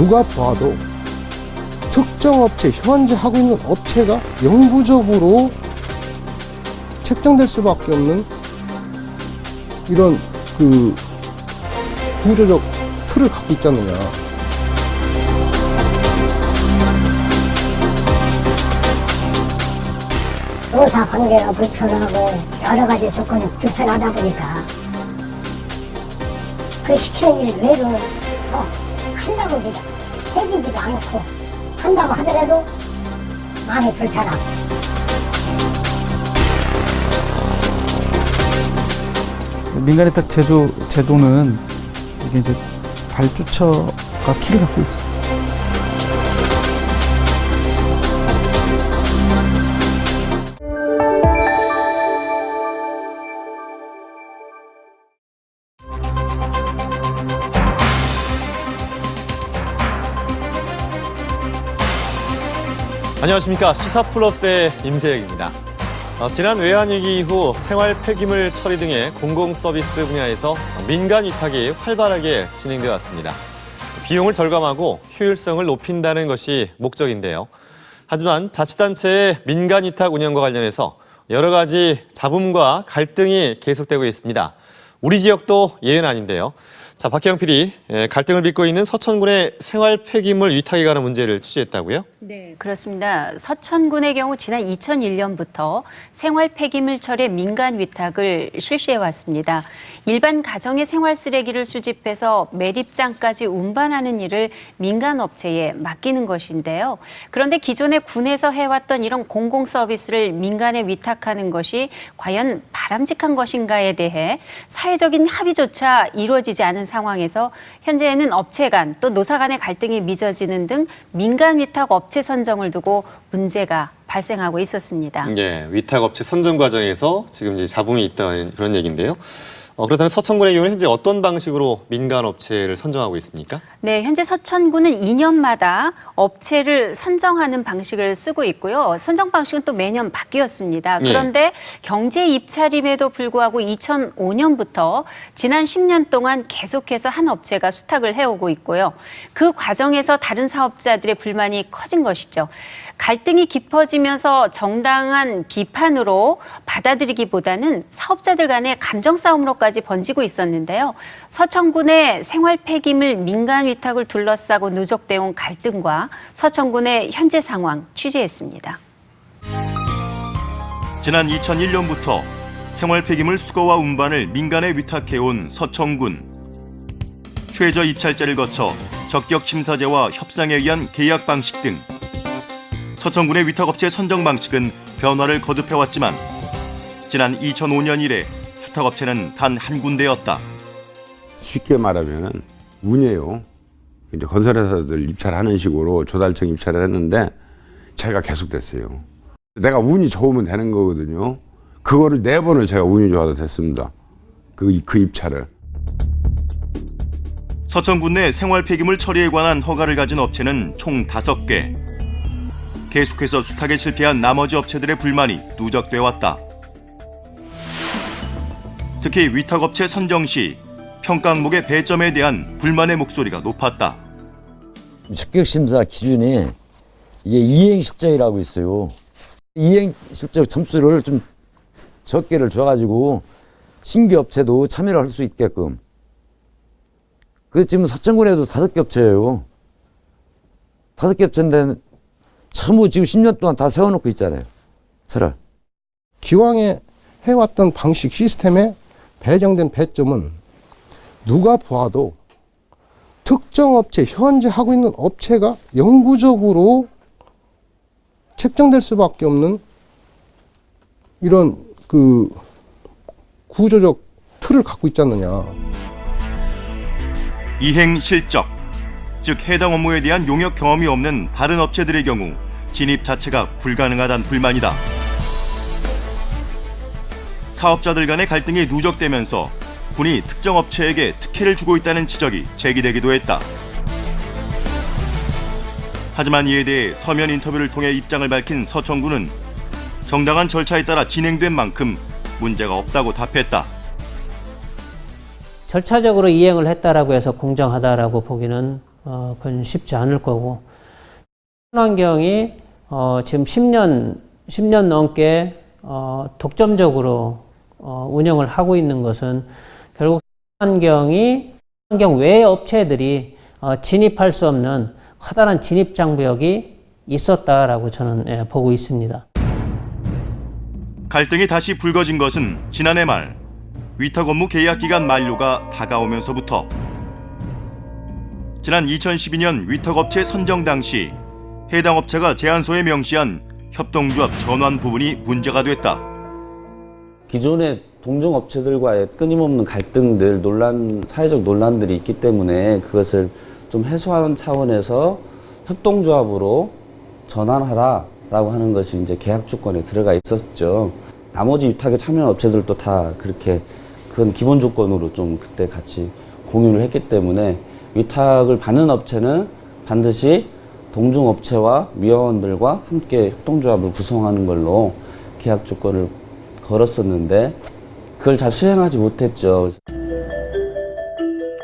누가 봐도 특정 업체, 현재 하고 있는 업체가 영구적으로 책정될 수밖에 없는 이런 구조적 틀을 갖고 있지 않느냐. 노사 관계가 불편하고 여러 가지 조건이 불편하다 보니까 그 시키는 일 외로 더 한다고 해지지도 않고 한다고 하더라도 마음이 불편하고. 민간위탁 제도는 이게 이제 발주처가 키를 갖고 있어요. 안녕하십니까. 시사플러스의 임세혁입니다. 지난 외환위기 이후 생활 폐기물 처리 등의 공공서비스 분야에서 민간 위탁이 활발하게 진행되어 왔습니다. 비용을 절감하고 효율성을 높인다는 것이 목적인데요. 하지만 자치단체의 민간 위탁 운영과 관련해서 여러 가지 잡음과 갈등이 계속되고 있습니다. 우리 지역도 예외는 아닌데요. 자, 박혜영 PD, 갈등을 빚고 있는 서천군의 생활 폐기물 위탁에 관한 문제를 취재했다고요? 네, 그렇습니다. 서천군의 경우 지난 2001년부터 생활 폐기물 처리 민간 위탁을 실시해 왔습니다. 일반 가정의 생활 쓰레기를 수집해서 매립장까지 운반하는 일을 민간 업체에 맡기는 것인데요. 그런데 기존에 군에서 해왔던 이런 공공 서비스를 민간에 위탁하는 것이 과연 바람직한 것인가에 대해 사회적인 합의조차 이루어지지 않은 상황에서 현재는 업체 간 또 노사 간의 갈등이 빚어지는 등 민간 위탁 업체 선정을 두고 문제가 발생하고 있었습니다. 예, 위탁업체 선정 과정에서 지금 이제 잡음이 있다는 그런 얘기인데요. 그렇다면 서천군의 경우는 현재 어떤 방식으로 민간 업체를 선정하고 있습니까? 네, 현재 서천군은 2년마다 업체를 선정하는 방식을 쓰고 있고요. 선정 방식은 또 매년 바뀌었습니다. 그런데 경제 입찰임에도 불구하고 2005년부터 지난 10년 동안 계속해서 한 업체가 수탁을 해오고 있고요. 그 과정에서 다른 사업자들의 불만이 커진 것이죠. 갈등이 깊어지면서 정당한 비판으로 받아들이기보다는 사업자들 간의 감정 싸움으로까지 번지고 있었는데요. 서천군의 생활 폐기물 민간 위탁을 둘러싸고 누적되어 온 갈등과 서천군의 현재 상황 취재했습니다. 지난 2001년부터 생활 폐기물 수거와 운반을 민간에 위탁해온 서천군. 최저 입찰제를 거쳐 적격 심사제와 협상에 의한 계약 방식 등 서천군의 위탁업체 선정 방식은 변화를 거듭해왔지만 지난 2005년 이래 수탁업체는 단 한 군데였다. 쉽게 말하면 운이에요. 이제 건설회사들 입찰하는 식으로 조달청 입찰을 했는데 제가 계속됐어요. 내가 운이 좋으면 되는 거거든요. 그거를 4번을 제가 운이 좋아서 됐습니다. 그 입찰을. 서천군 내 생활 폐기물 처리에 관한 허가를 가진 업체는 총 5개. 계속해서 수탁에 실패한 나머지 업체들의 불만이 누적돼 왔다. 특히 위탁업체 선정 시 평가 항목의 배점에 대한 불만의 목소리가 높았다. 적격심사 기준이 이게 이행실적이라고 있어요. 이행실적 점수를 좀 적게를 줘가지고 신규 업체도 참여를 할 수 있게끔. 그 지금 서천군에도 5개 업체예요. 5개 업체인데 전부 지금 10년 동안 다 세워놓고 있잖아요. 설을. 기왕에 해왔던 방식 시스템에 배정된 배점은 누가 보아도 특정 업체, 현재 하고 있는 업체가 영구적으로 책정될 수밖에 없는 이런 구조적 틀을 갖고 있지 않느냐. 이행 실적, 즉 해당 업무에 대한 용역 경험이 없는 다른 업체들의 경우 진입 자체가 불가능하다는 불만이다. 사업자들 간의 갈등이 누적되면서 군이 특정 업체에게 특혜를 주고 있다는 지적이 제기되기도 했다. 하지만 이에 대해 서면 인터뷰를 통해 입장을 밝힌 서천군은 정당한 절차에 따라 진행된 만큼 문제가 없다고 답했다. 절차적으로 이행을 했다라고 해서 공정하다라고 보기는 그건 쉽지 않을 거고, 환경이 지금 10년 넘게 독점적으로 운영을 하고 있는 것은 결국 환경 외의 업체들이 진입할 수 없는 커다란 진입 장벽이 있었다라고 저는 보고 있습니다. 갈등이 다시 불거진 것은 지난해 말 위탁 업무 계약 기간 만료가 다가오면서부터. 지난 2012년 위탁업체 선정 당시 해당 업체가 제안서에 명시한 협동조합 전환 부분이 문제가 됐다. 기존의 동종업체들과의 끊임없는 갈등들, 사회적 논란들이 있기 때문에 그것을 좀 해소하는 차원에서 협동조합으로 전환하라라고 하는 것이 이제 계약 조건에 들어가 있었죠. 나머지 위탁에 참여한 업체들도 다 그렇게 그건 기본 조건으로 좀 그때 같이 공유를 했기 때문에 위탁을 받는 업체는 반드시 동종업체와 미화원들과 함께 협동조합을 구성하는 걸로 계약 조건을 걸었었는데 그걸 잘 수행하지 못했죠.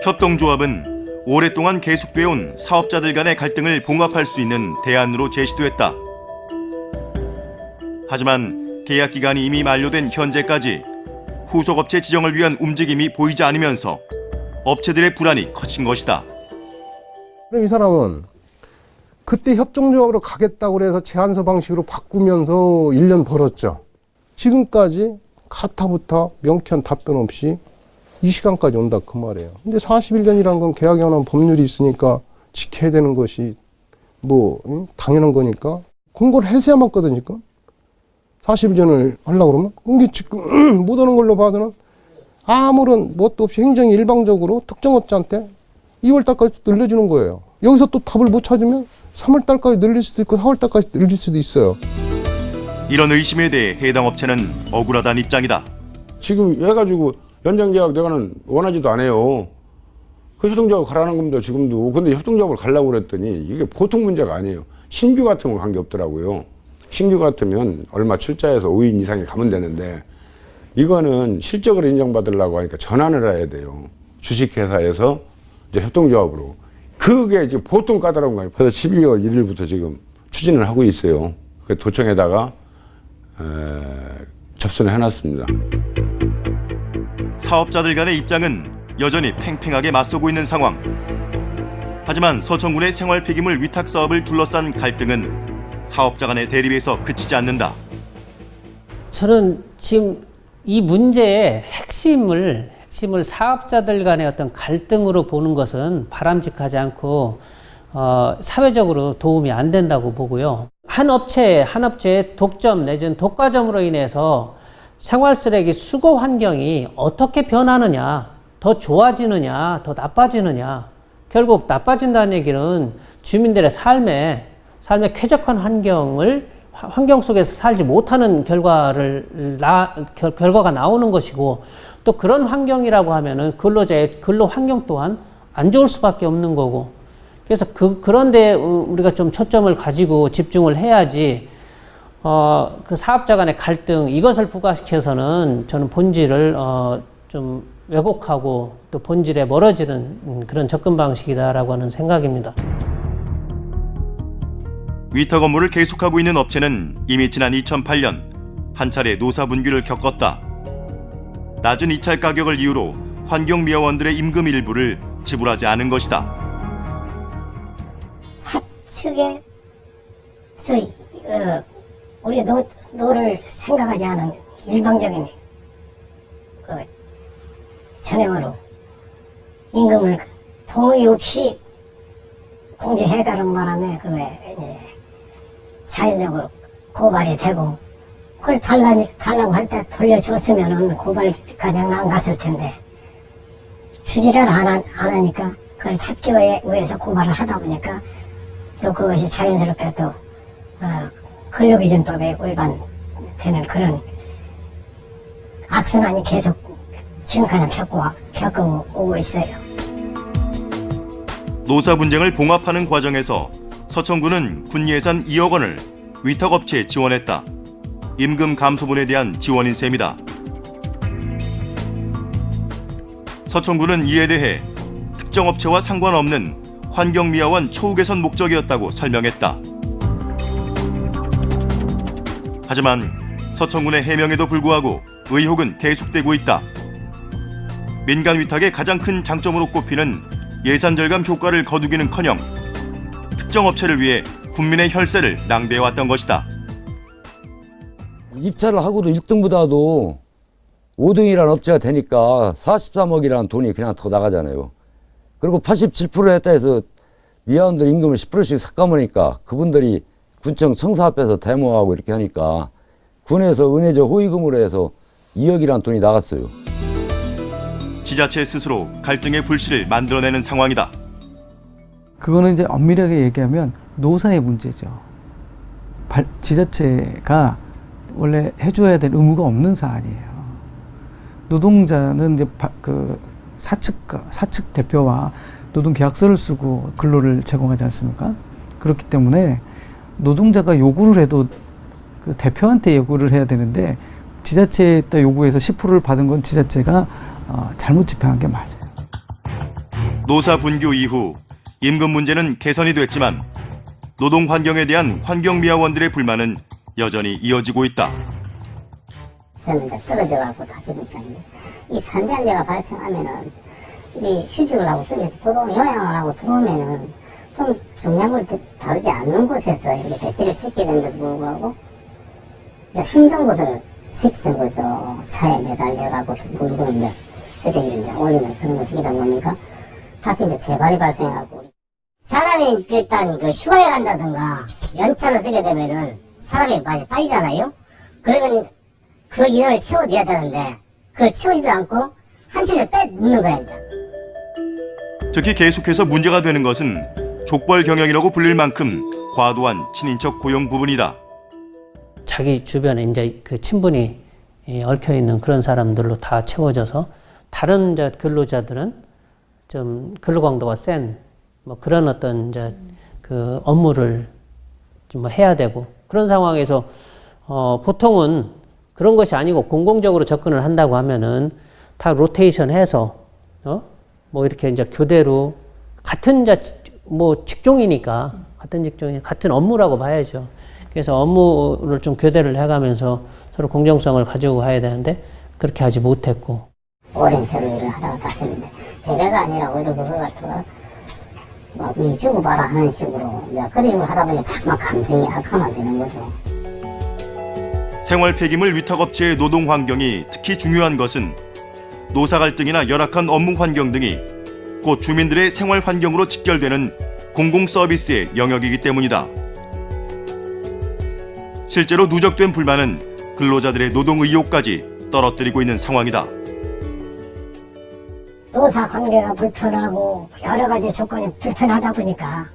협동조합은 오랫동안 계속되어 온 사업자들 간의 갈등을 봉합할 수 있는 대안으로 제시됐다. 하지만 계약 기간이 이미 만료된 현재까지 후속업체 지정을 위한 움직임이 보이지 않으면서 업체들의 불안이 커진 것이다. 그럼 이 사람은 그때 협동조합으로 가겠다고 해서 제안서 방식으로 바꾸면서 1년 벌었죠. 지금까지 가타부타 명쾌한 답변 없이 이 시간까지 온다 그 말이에요. 근데 41년이라는 건 계약에 관한 법률이 있으니까 지켜야 되는 것이 당연한 거니까 공고를 해서야 맞거든요. 41년을 하려고 그러면 이게 지금 못 오는 걸로 봐서는 아무런 뭣도 없이 행정이 일방적으로 특정업자한테 2월달까지 늘려주는 거예요. 여기서 또 답을 못 찾으면 3월달까지 늘릴 수도 있고 4월달까지 늘릴 수도 있어요. 이런 의심에 대해 해당 업체는 억울하다는 입장이다. 지금 해가지고 연장계약 내가는 원하지도 않아요. 그 협동조합 가라는 겁니다, 지금도. 근데 협동조합을 가려고 그랬더니 이게 보통 문제가 아니에요. 신규 같으면 관계없더라고요. 신규 같으면 얼마 출자해서 5인 이상이 가면 되는데 이거는 실적으로 인정받으려고 하니까 전환을 해야 돼요. 주식회사에서 이제 협동조합으로. 그게 이제 보통 까다로운 거예요. 그래서 12월 1일부터 지금 추진을 하고 있어요. 도청에다가 접수를 해놨습니다. 사업자들 간의 입장은 여전히 팽팽하게 맞서고 있는 상황. 하지만 서천군의 생활 폐기물 위탁 사업을 둘러싼 갈등은 사업자 간의 대립에서 그치지 않는다. 저는 지금 이 문제의 핵심을 사업자들 간의 어떤 갈등으로 보는 것은 바람직하지 않고 사회적으로 도움이 안 된다고 보고요. 한 업체의 독점 내지는 독과점으로 인해서 생활 쓰레기 수거 환경이 어떻게 변하느냐, 더 좋아지느냐, 더 나빠지느냐. 결국 나빠진다는 얘기는 주민들의 삶에 쾌적한 환경 속에서 살지 못하는 결과가 나오는 것이고, 또 그런 환경이라고 하면은 근로자의 근로 환경 또한 안 좋을 수밖에 없는 거고, 그래서 그런데 우리가 좀 초점을 가지고 집중을 해야지, 그 사업자 간의 갈등, 이것을 부각시켜서는 저는 본질을 좀 왜곡하고 또 본질에 멀어지는 그런 접근 방식이다라고 하는 생각입니다. 위탁 업무를 계속하고 있는 업체는 이미 지난 2008년 한 차례 노사 분규를 겪었다. 낮은 입찰 가격을 이유로 환경미화원들의 임금 일부를 지불하지 않은 것이다. 사측에 소위 우리 노를 생각하지 않은 일방적인 전형으로 임금을 동의 없이 공제해가는 바람에 자연적으로 고발이 되고, 그걸 달라고 할 때 돌려줬으면은 고발까지 안 갔을 텐데 추진을 안 하니까 그걸 찾기 위해서 고발을 하다 보니까 또 그것이 자연스럽게 또 근로기준법에 위반되는 그런 악순환이 계속 지금까지 겪어오고 있어요. 노사 분쟁을 봉합하는 과정에서 서천군은 군 예산 2억 원을 위탁업체에 지원했다. 임금 감소분에 대한 지원인 셈이다. 서천군은 이에 대해 특정 업체와 상관없는 환경미화원 처우 개선 목적이었다고 설명했다. 하지만 서천군의 해명에도 불구하고 의혹은 계속되고 있다. 민간 위탁의 가장 큰 장점으로 꼽히는 예산 절감 효과를 거두기는커녕 특정 업체를 위해 국민의 혈세를 낭비해왔던 것이다. 입찰을 하고도 1등보다도 5등이라는 업체가 되니까 43억이라는 돈이 그냥 더 나가잖아요. 그리고 87% 했다 해서 위원들 임금을 10%씩 삭감하니까 그분들이 군청 청사 앞에서 데모하고 이렇게 하니까 군에서 은혜적 호의금으로 해서 2억이라는 돈이 나갔어요. 지자체 스스로 갈등의 불씨를 만들어내는 상황이다. 그거는 이제 엄밀하게 얘기하면 노사의 문제죠. 지자체가 원래 해줘야 될 의무가 없는 사안이에요. 노동자는 이제 사측 대표와 노동 계약서를 쓰고 근로를 제공하지 않습니까? 그렇기 때문에 노동자가 요구를 해도 그 대표한테 요구를 해야 되는데 지자체에다 요구해서 10%를 받은 건 지자체가 잘못 집행한 게 맞아요. 노사 분규 이후 임금 문제는 개선이 됐지만 노동 환경에 대한 환경미화원들의 불만은 여전히 이어지고 있다. 저는 이제 떨어져 갖고 다치니까 이 산재가 발생하면은 이 휴직을 하고 들어오면 요양을 하고 들어오면은 좀 중량을 다루지 않는 곳에서 이렇게 배치를 시키게 된데도 불구하고 힘든 곳을 시키던 거죠. 차에 매달려가고 물건을 이제 쓰레기를 이제 올리는 그런 걸 시키다 보니까 다시 이제 재발이 발생하고 사람이 일단 그 휴가를 간다든가 연차를 쓰게 되면은 사람이 많이 빠지잖아요. 그러면 그 인원을 채워줘야 되는데 그걸 채우지도 않고 한 줄에 빼놓는 거야 이제. 특히 계속해서 문제가 되는 것은 족벌 경영이라고 불릴 만큼 과도한 친인척 고용 부분이다. 자기 주변에 이제 그 친분이 얽혀 있는 그런 사람들로 다 채워져서 다른 이제 근로자들은 좀 근로 강도가 센 뭐 그런 어떤 이제 그 업무를 좀 해야 되고 그런 상황에서 보통은 그런 것이 아니고 공공적으로 접근을 한다고 하면은 다 로테이션해서 뭐 이렇게 이제 교대로 같은 뭐 직종이니까 같은 업무라고 봐야죠. 그래서 업무를 좀 교대를 해가면서 서로 공정성을 가지고 가야 되는데 그렇게 하지 못했고. 오랜 세월 일을 하다가 다쳤는데 배려가 아니라 오히려 그걸 갖다가 막 미주고 봐라 하는 식으로 이제 그런 식으로 하다 보니까 자꾸만 감정이 악화만 되는 거죠. 생활 폐기물 위탁업체의 노동 환경이 특히 중요한 것은 노사 갈등이나 열악한 업무 환경 등이 곧 주민들의 생활 환경으로 직결되는 공공 서비스의 영역이기 때문이다. 실제로 누적된 불만은 근로자들의 노동 의욕까지 떨어뜨리고 있는 상황이다. 노사 관계가 불편하고 여러 가지 조건이 불편하다 보니까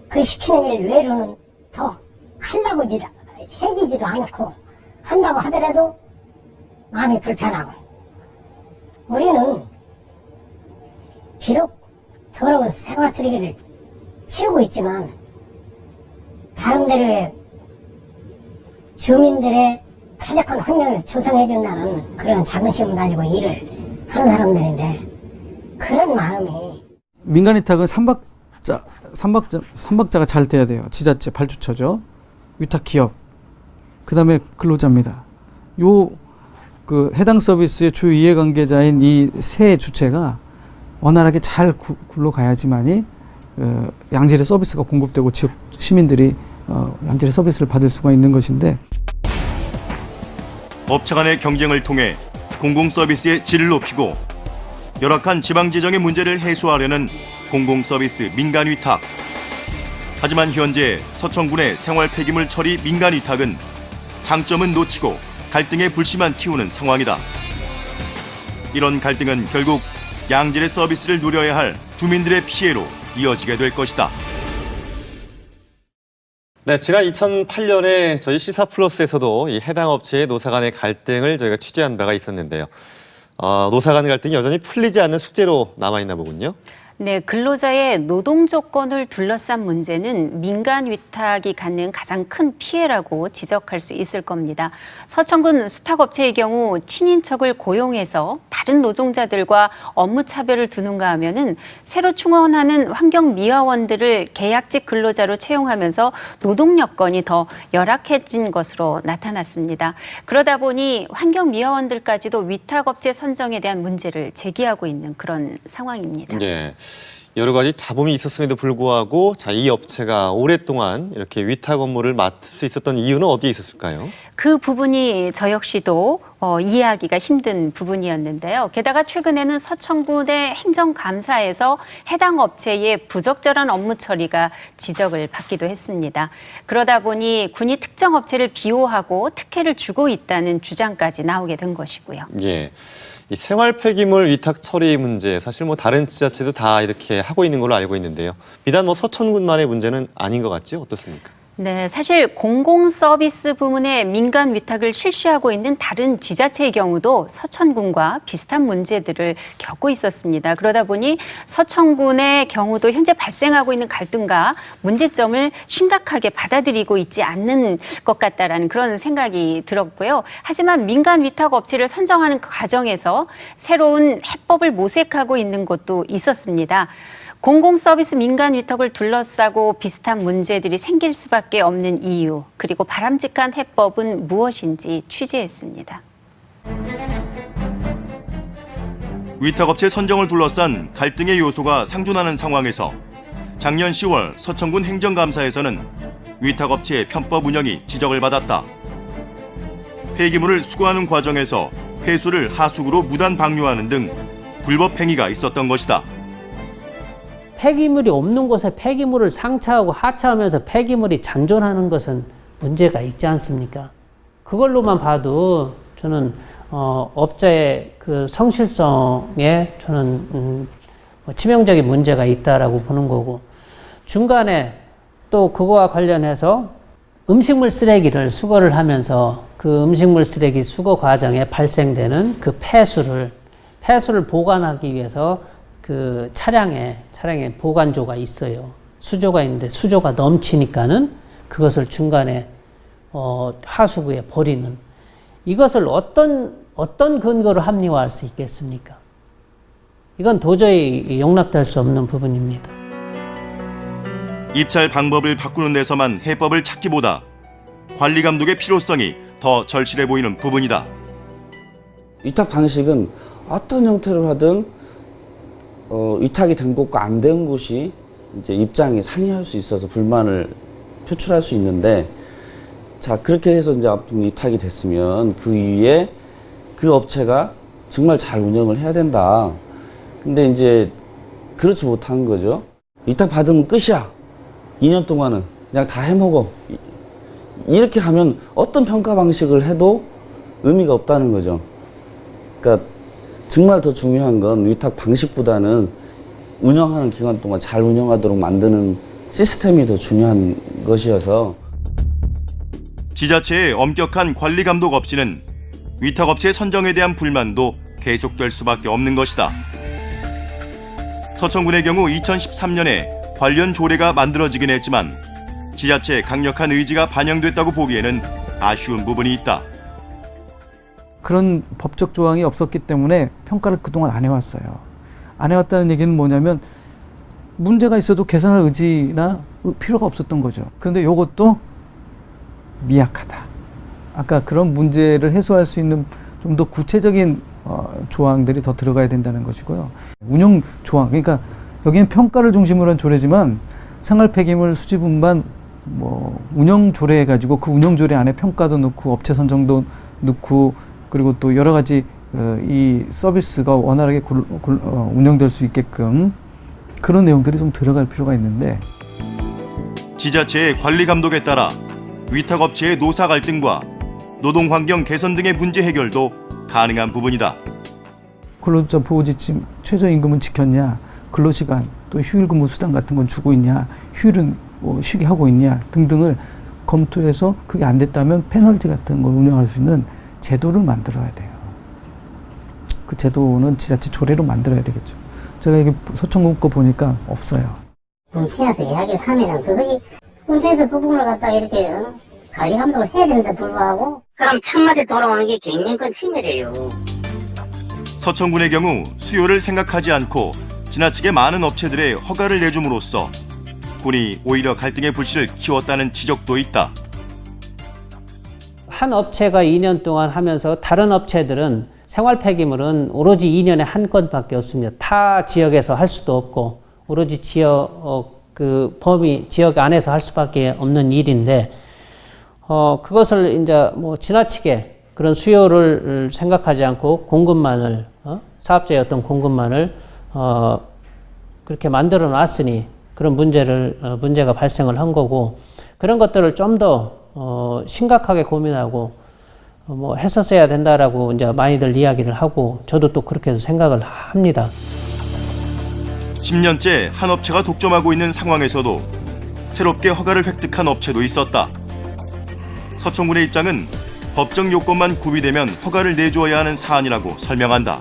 그 시키는 일 외로는 더 하려고 해지지도 않고 한다고 하더라도 마음이 불편하고 우리는 비록 더러운 생활 쓰레기를 치우고 있지만 다른 데로의 주민들의 쾌적한 환경을 조성해준다는 그런 자긍심을 가지고 일을 하는 사람들인데 그런 마음이 민간 위탁은 삼박자가 잘 돼야 돼요. 지자체, 발주처죠. 위탁 기업, 그 다음에 근로자입니다. 그 해당 서비스의 주요 이해관계자인 이 세 주체가 원활하게 잘 굴러가야지만이 양질의 서비스가 공급되고 지역 시민들이 양질의 서비스를 받을 수가 있는 것인데 업체 간의 경쟁을 통해 공공 서비스의 질을 높이고 열악한 지방 재정의 문제를 해소하려는 공공 서비스 민간 위탁. 하지만 현재 서천군의 생활 폐기물 처리 민간 위탁은 장점은 놓치고 갈등의 불씨만 키우는 상황이다. 이런 갈등은 결국 양질의 서비스를 누려야 할 주민들의 피해로 이어지게 될 것이다. 네, 지난 2008년에 저희 시사플러스에서도 이 해당 업체의 노사 간의 갈등을 저희가 취재한 바가 있었는데요. 노사 간 갈등이 여전히 풀리지 않는 숙제로 남아있나 보군요. 네, 근로자의 노동 조건을 둘러싼 문제는 민간 위탁이 갖는 가장 큰 피해라고 지적할 수 있을 겁니다. 서천군 수탁업체의 경우 친인척을 고용해서 다른 노동자들과 업무 차별을 두는가 하면은 새로 충원하는 환경미화원들을 계약직 근로자로 채용하면서 노동 여건이 더 열악해진 것으로 나타났습니다. 그러다 보니 환경미화원들까지도 위탁업체 선정에 대한 문제를 제기하고 있는 그런 상황입니다. 예. 여러 가지 잡음이 있었음에도 불구하고 이 업체가 오랫동안 이렇게 위탁 업무를 맡을 수 있었던 이유는 어디에 있었을까요? 그 부분이 저 역시도 이해하기가 힘든 부분이었는데요. 게다가 최근에는 서천군의 행정감사에서 해당 업체의 부적절한 업무 처리가 지적을 받기도 했습니다. 그러다 보니 군이 특정 업체를 비호하고 특혜를 주고 있다는 주장까지 나오게 된 것이고요. 예. 이 생활 폐기물 위탁 처리 문제, 사실 다른 지자체도 다 이렇게 하고 있는 걸로 알고 있는데요. 비단 서천군만의 문제는 아닌 것 같죠? 어떻습니까? 네, 사실 공공 서비스 부문의 민간 위탁을 실시하고 있는 다른 지자체의 경우도 서천군과 비슷한 문제들을 겪고 있었습니다. 그러다 보니 서천군의 경우도 현재 발생하고 있는 갈등과 문제점을 심각하게 받아들이고 있지 않는 것 같다라는 그런 생각이 들었고요. 하지만 민간 위탁 업체를 선정하는 그 과정에서 새로운 해법을 모색하고 있는 것도 있었습니다. 공공 서비스 민간 위탁을 둘러싸고 비슷한 문제들이 생길 수밖에 없는 이유, 그리고 바람직한 해법은 무엇인지 취재했습니다. 위탁업체 선정을 둘러싼 갈등의 요소가 상존하는 상황에서 작년 10월 서천군 행정감사에서는 위탁업체의 편법 운영이 지적을 받았다. 폐기물을 수거하는 과정에서 폐수를 하수구로 무단 방류하는 등 불법 행위가 있었던 것이다. 폐기물이 없는 곳에 폐기물을 상차하고 하차하면서 폐기물이 잔존하는 것은 문제가 있지 않습니까? 그걸로만 봐도 저는 업자의 그 성실성에 저는 치명적인 문제가 있다라고 보는 거고, 중간에 또 그거와 관련해서 음식물 쓰레기를 수거를 하면서 그 음식물 쓰레기 수거 과정에 발생되는 그 폐수를 보관하기 위해서 그 차량에 보관조가 있어요. 수조가 있는데 수조가 넘치니까는 그것을 중간에 하수구에 버리는, 이것을 어떤 근거로 합리화할 수 있겠습니까? 이건 도저히 용납될 수 없는 부분입니다. 입찰 방법을 바꾸는 데서만 해법을 찾기보다 관리 감독의 필요성이 더 절실해 보이는 부분이다. 위탁 방식은 어떤 형태로 하든 위탁이 된 곳과 안 된 곳이 이제 입장이 상이할 수 있어서 불만을 표출할 수 있는데, 자, 그렇게 해서 이제 아무튼 위탁이 됐으면 그 위에 그 업체가 정말 잘 운영을 해야 된다. 근데 이제 그렇지 못한 거죠. 위탁 받으면 끝이야. 2년 동안은 그냥 다 해먹어. 이렇게 가면 어떤 평가 방식을 해도 의미가 없다는 거죠. 그러니까 정말 더 중요한 건 위탁 방식보다는 운영하는 기간 동안 잘 운영하도록 만드는 시스템이 더 중요한 것이어서, 지자체의 엄격한 관리 감독 없이는 위탁업체 선정에 대한 불만도 계속될 수밖에 없는 것이다. 서천군의 경우 2013년에 관련 조례가 만들어지긴 했지만 지자체의 강력한 의지가 반영됐다고 보기에는 아쉬운 부분이 있다. 그런 법적 조항이 없었기 때문에 평가를 그동안 안 해왔어요. 안 해왔다는 얘기는 뭐냐면 문제가 있어도 개선할 의지나 필요가 없었던 거죠. 그런데 이것도 미약하다. 아까 그런 문제를 해소할 수 있는 좀 더 구체적인 조항들이 더 들어가야 된다는 것이고요. 운영 조항, 그러니까 여기는 평가를 중심으로 한 조례지만 생활 폐기물 수집 운반 운영 조례 해가지고 그 운영 조례 안에 평가도 넣고 업체 선정도 넣고, 그리고 또 여러 가지 이 서비스가 원활하게 운영될 수 있게끔 그런 내용들이 좀 들어갈 필요가 있는데, 지자체의 관리 감독에 따라 위탁업체의 노사 갈등과 노동환경 개선 등의 문제 해결도 가능한 부분이다. 근로자 보호지침 최저임금은 지켰냐, 근로시간 또 휴일근무 수당 같은 건 주고 있냐, 휴일은 쉬게 하고 있냐 등등을 검토해서 그게 안 됐다면 페널티 같은 걸 운영할 수 있는 제도를 만들어야 돼요. 그 제도는 지자체 조례로 만들어야 되겠죠. 제가 이게 서천군 거 보니까 없어요. 좀 신어서 이야기를 하면은 그것이 군대에서 그 부분을 갖다가 이렇게 관리 감독을 해야 되는데 불구하고 그럼 청와대 돌아오는 게 굉장히 큰 침해래요. 서천군의 경우 수요를 생각하지 않고 지나치게 많은 업체들의 허가를 내줌으로써 군이 오히려 갈등의 불씨를 키웠다는 지적도 있다. 한 업체가 2년 동안 하면서 다른 업체들은 생활 폐기물은 오로지 2년에 한 건밖에 없습니다. 타 지역에서 할 수도 없고 오로지 지역 그 범위 지역 안에서 할 수밖에 없는 일인데 그것을 이제 뭐 지나치게 그런 수요를 생각하지 않고 공급만을 사업자의 어떤 공급만을 그렇게 만들어 놨으니 그런 문제가 발생을 한 거고 그런 것들을 좀 더 심각하게 고민하고 뭐 했었어야 된다라고 이제 많이들 이야기를 하고 저도 또 그렇게 생각을 합니다. 10년째 한 업체가 독점하고 있는 상황에서도 새롭게 허가를 획득한 업체도 있었다. 서천군의 입장은 법정 요건만 구비되면 허가를 내주어야 하는 사안이라고 설명한다.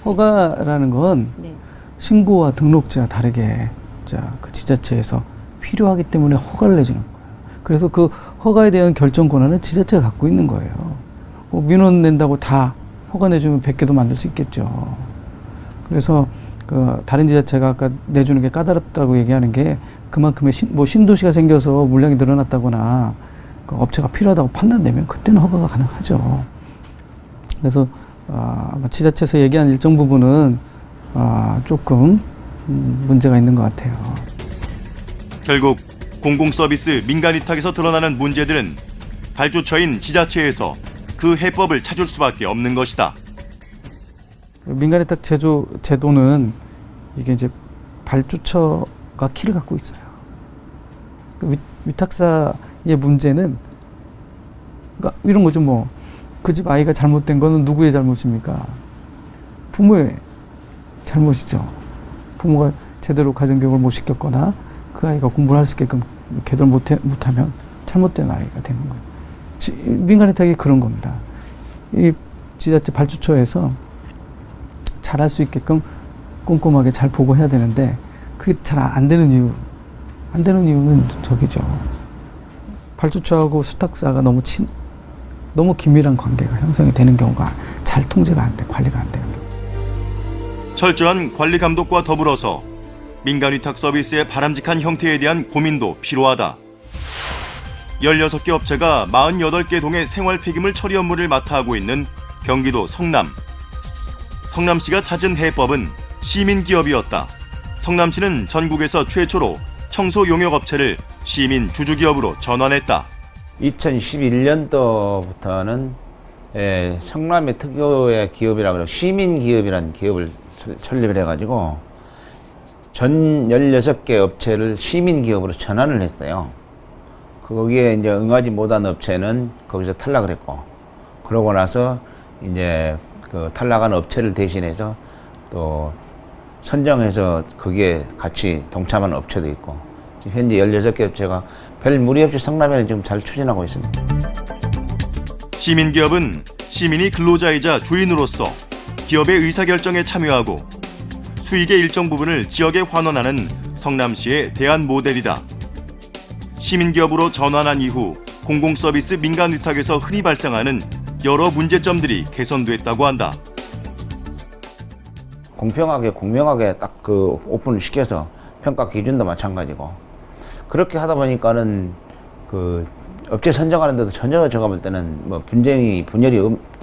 허가라는 건 신고와 등록제와 다르게 그 지자체에서 필요하기 때문에 허가를 내주는 거예요. 그래서 그 허가에 대한 결정 권한은 지자체가 갖고 있는 거예요. 뭐 민원 낸다고 다 허가 내주면 100개도 만들 수 있겠죠. 그래서 그 다른 지자체가 아까 내주는 게 까다롭다고 얘기하는 게 그만큼의 뭐 신도시가 생겨서 물량이 늘어났다거나 그 업체가 필요하다고 판단되면 그때는 허가가 가능하죠. 그래서 아마 지자체에서 얘기한 일정 부분은 조금 문제가 있는 것 같아요. 결국 공공서비스 민간위탁에서 드러나는 문제들은 발주처인 지자체에서 그 해법을 찾을 수밖에 없는 것이다. 민간위탁 제도는 이게 이제 발주처가 키를 갖고 있어요. 위탁사의 문제는 그러니까 이런 거죠. 뭐 그 집 아이가 잘못된 거는 누구의 잘못입니까? 부모의 잘못이죠. 부모가 제대로 가정교육을 못 시켰거나 그 아이가 공부를 할 수 있게끔 개돌 못하면 잘못된 아이가 되는 거예요. 민간위탁이 그런 겁니다. 이 지자체 발주처에서 잘할 수 있게끔 꼼꼼하게 잘 보고 해야 되는데 그게 잘 안 되는 이유는 저기죠. 발주처하고 수탁사가 너무 긴밀한 관계가 형성이 되는 경우가 잘 통제가 안 돼, 관리가 안 돼요. 철저한 관리 감독과 더불어서 민간위탁 서비스의 바람직한 형태에 대한 고민도 필요하다. 16개 업체가 48개 동의 생활 폐기물 처리 업무를 맡아 하고 있는 경기도 성남. 성남시가 찾은 해법은 시민기업이었다. 성남시는 전국에서 최초로 청소 용역 업체를 시민 주주기업으로 전환했다. 2011년도부터는 성남의 특유의 기업이라고 해서 시민기업이라는 기업을 설립을 해가지고 전 16개 업체를 시민기업으로 전환을 했어요. 거기에 이제 응하지 못한 업체는 거기서 탈락을 했고, 그러고 나서 이제 그 탈락한 업체를 대신해서 또 선정해서 거기에 같이 동참한 업체도 있고, 지금 현재 16개 업체가 별 무리 없이 성남에는 지금 잘 추진하고 있습니다. 시민기업은 시민이 근로자이자 주인으로서 기업의 의사결정에 참여하고 수익의 일정 부분을 지역에 환원하는 성남시의 대안 모델이다. 시민기업으로 전환한 이후 공공서비스 민간위탁에서 흔히 발생하는 여러 문제점들이 개선됐다고 한다. 공평하게 공명하게 딱 그 오픈을 시켜서 평가 기준도 마찬가지고, 그렇게 하다 보니까는 그 업체 선정하는데도 전혀 제가 볼 때는 뭐 분열이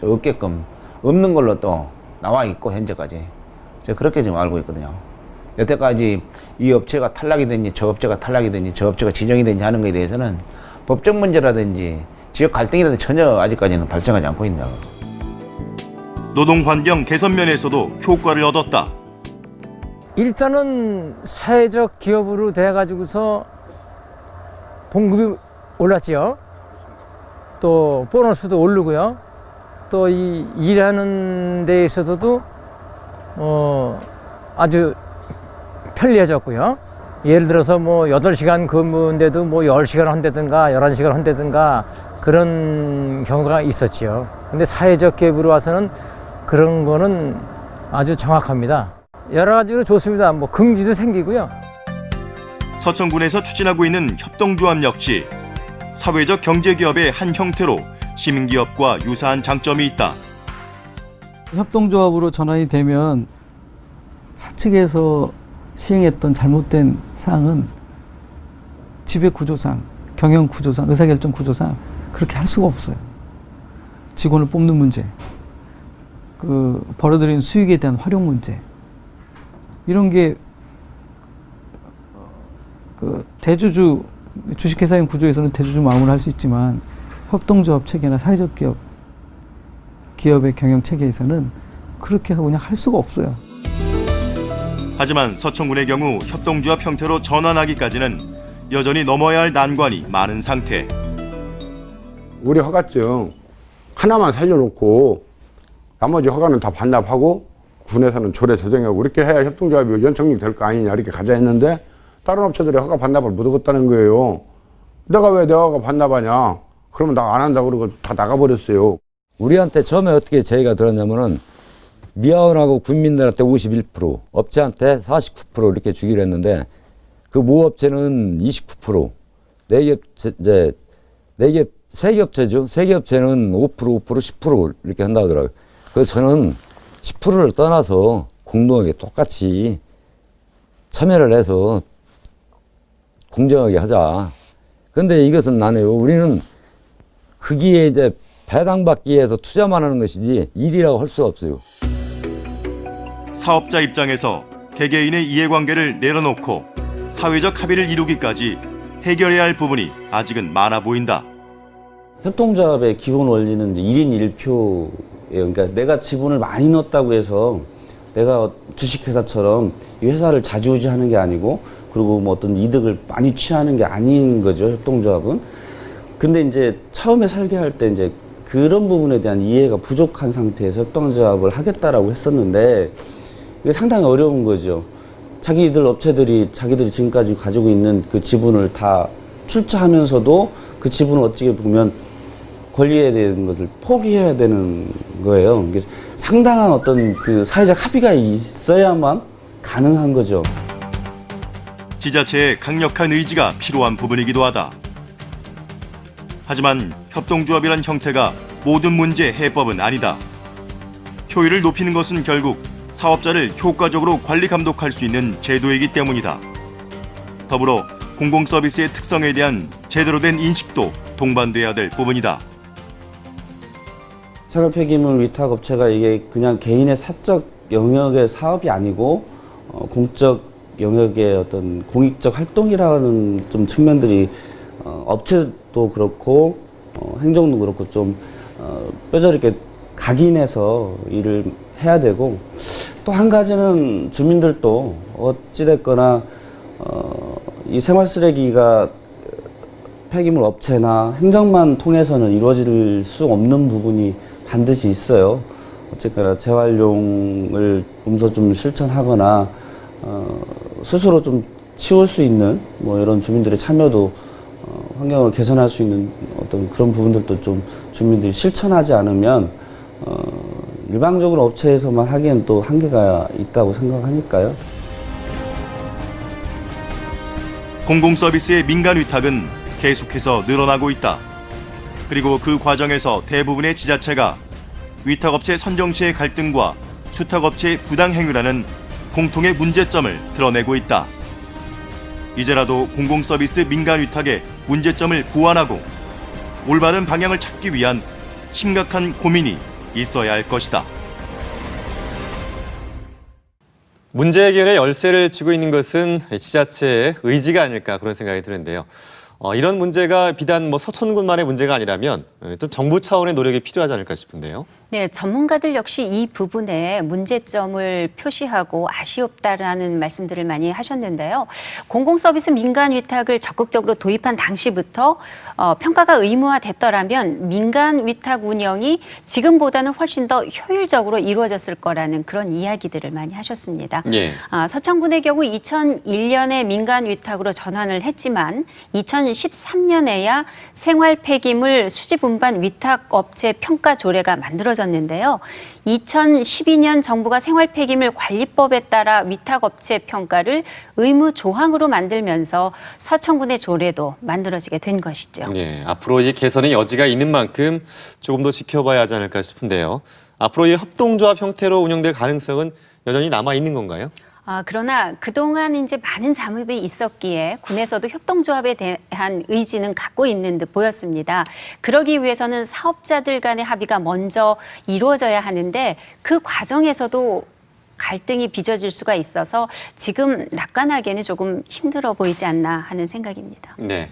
없게끔 없는 걸로 또 나와 있고, 현재까지 제가 그렇게 지금 알고 있거든요. 여태까지 이 업체가 탈락이 됐니, 저 업체가 탈락이 됐니, 저 업체가 지정이 됐니 하는 것에 대해서는 법적 문제라든지 지역 갈등이라든지 전혀 아직까지는 발생하지 않고 있는 거죠. 노동 환경 개선 면에서도 효과를 얻었다. 일단은 사회적 기업으로 돼가지고서 봉급이 올랐지요. 또 보너스도 오르고요. 또 이 일하는 데 있어서도 아주 편리해졌고요. 예를 들어서 뭐 8시간 근무인데도 뭐 10시간 한다든가 11시간 한다든가 그런 경우가 있었지요. 근데 사회적 기업으로 와서는 그런 거는 아주 정확합니다. 여러 가지로 좋습니다. 뭐 긍지도 생기고요. 서천군에서 추진하고 있는 협동조합 역시 사회적 경제기업의 한 형태로 시민기업과 유사한 장점이 있다. 협동조합으로 전환이 되면 사측에서 시행했던 잘못된 사항은 지배 구조상, 경영 구조상, 의사결정 구조상 그렇게 할 수가 없어요. 직원을 뽑는 문제, 그 벌어들인 수익에 대한 활용 문제, 이런 게 그 대주주 주식회사인 구조에서는 대주주 마음으로 할 수 있지만 협동조합 체계나 사회적 기업의 경영 체계에서는 그렇게 하고 그냥 할 수가 없어요. 하지만 서천군의 경우 협동조합 형태로 전환하기까지는 여전히 넘어야 할 난관이 많은 상태. 우리 허가증 하나만 살려놓고 나머지 허가는 다 반납하고 군에서는 조례 조정하고 이렇게 해야 협동조합이 연착륙 될 거 아니냐 이렇게 가자 했는데 다른 업체들이 허가 반납을 못 하겠다는 거예요. 내가 왜 내 허가 반납하냐? 그러면 나 안 한다고 그러고 다 나가버렸어요. 우리한테 처음에 어떻게 제의가 들었냐면은 미아원하고 군민들한테 51%, 업체한테 49% 이렇게 주기로 했는데 그 모업체는 29%, 세 개 업체죠. 세 개 업체는 5%, 10% 이렇게 한다고 하더라고요. 그래서 저는 10%를 떠나서 공동하게 똑같이 참여를 해서 공정하게 하자. 근데 이것은 나네요. 우리는 거기에 이제 배당받기 위해서 투자만 하는 것이지 일이라고 할 수가 없어요. 사업자 입장에서 개개인의 이해관계를 내려놓고 사회적 합의를 이루기까지 해결해야 할 부분이 아직은 많아 보인다. 협동조합의 기본 원리는 이제 1인 1표예요. 그러니까 내가 지분을 많이 넣었다고 해서 내가 주식회사처럼 이 회사를 좌지우지하는 게 아니고 그리고 뭐 어떤 이득을 많이 취하는 게 아닌 거죠, 협동조합은. 근데 이제 처음에 설계할 때 이제 그런 부분에 대한 이해가 부족한 상태에서 협동조합을 하겠다라고 했었는데 이게 상당히 어려운 거죠. 자기들 업체들이 자기들이 지금까지 가지고 있는 그 지분을 다 출처하면서도 그 지분을 어찌 보면 권리에 대한 것을 포기해야 되는 거예요. 이게 상당한 어떤 그 사회적 합의가 있어야만 가능한 거죠. 지자체의 강력한 의지가 필요한 부분이기도 하다. 하지만 협동조합이란 형태가 모든 문제의 해법은 아니다. 효율을 높이는 것은 결국 사업자를 효과적으로 관리 감독할 수 있는 제도이기 때문이다. 더불어 공공서비스의 특성에 대한 제대로 된 인식도 동반돼야 될 부분이다. 생활 폐기물 위탁 업체가 이게 그냥 개인의 사적 영역의 사업이 아니고 공적 영역의 어떤 공익적 활동이라는 좀 측면들이 업체도 그렇고 행정도 그렇고 좀 뼈저리게 각인해서 일을 해야 되고 또 한 가지는 주민들도 어찌됐거나 이 생활 쓰레기가 폐기물 업체나 행정만 통해서는 이루어질 수 없는 부분이 반드시 있어요. 어쨌거나 재활용을 몸소 좀 실천하거나 스스로 좀 치울 수 있는 뭐 이런 주민들의 참여도 환경을 개선할 수 있는 어떤 그런 부분들도 좀 주민들이 실천하지 않으면 일방적으로 업체에서만 하기엔 또 한계가 있다고 생각하니까요. 공공서비스의 민간 위탁은 계속해서 늘어나고 있다. 그리고 그 과정에서 대부분의 지자체가 위탁업체 선정 시의 갈등과 수탁업체의 부당행위라는 공통의 문제점을 드러내고 있다. 이제라도 공공서비스 민간 위탁의 문제점을 보완하고 올바른 방향을 찾기 위한 심각한 고민이 있어야 할 것이다. 문제 해결의 열쇠를 쥐고 있는 것은 지자체의 의지가 아닐까 그런 생각이 드는데요. 이런 문제가 비단 서천군만의 문제가 아니라면 또 정부 차원의 노력이 필요하지 않을까 싶은데요. 네, 전문가들 역시 이 부분에 문제점을 표시하고 아쉬웠다라는 말씀들을 많이 하셨는데요. 공공서비스 민간 위탁을 적극적으로 도입한 당시부터 평가가 의무화됐더라면 민간 위탁 운영이 지금보다는 훨씬 더 효율적으로 이루어졌을 거라는 그런 이야기들을 많이 하셨습니다. 예. 서천군의 경우 2001년에 민간 위탁으로 전환을 했지만 2013년에야 생활 폐기물 수집 운반 위탁 업체 평가 조례가 만들어졌습니다. 이뤄졌는데요. 2012년 정부가 생활폐기물 관리법에 따라 위탁업체 평가를 의무 조항으로 만들면서 서천군의 조례도 만들어지게 된 것이죠. 예, 앞으로 이 개선의 여지가 있는 만큼 조금 더 지켜봐야 하지 않을까 싶은데요. 앞으로 이 협동조합 형태로 운영될 가능성은 여전히 남아 있는 건가요? 그러나 그동안 이제 많은 잠입이 있었기에 군에서도 협동조합에 대한 의지는 갖고 있는 듯 보였습니다. 그러기 위해서는 사업자들 간의 합의가 먼저 이루어져야 하는데 그 과정에서도 갈등이 빚어질 수가 있어서 지금 낙관하기에는 조금 힘들어 보이지 않나 하는 생각입니다. 네.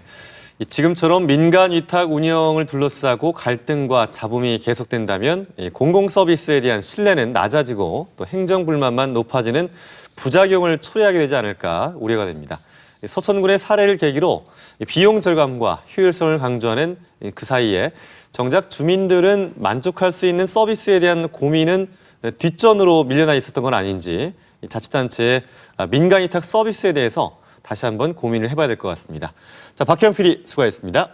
지금처럼 민간 위탁 운영을 둘러싸고 갈등과 잡음이 계속된다면 공공 서비스에 대한 신뢰는 낮아지고 또 행정 불만만 높아지는 부작용을 초래하게 되지 않을까 우려가 됩니다. 서천군의 사례를 계기로 비용 절감과 효율성을 강조하는 그 사이에 정작 주민들은 만족할 수 있는 서비스에 대한 고민은 뒷전으로 밀려나 있었던 건 아닌지 자치단체의 민간 위탁 서비스에 대해서 다시 한번 고민을 해봐야 될 것 같습니다. 자, 박혜영 PD 수고하셨습니다.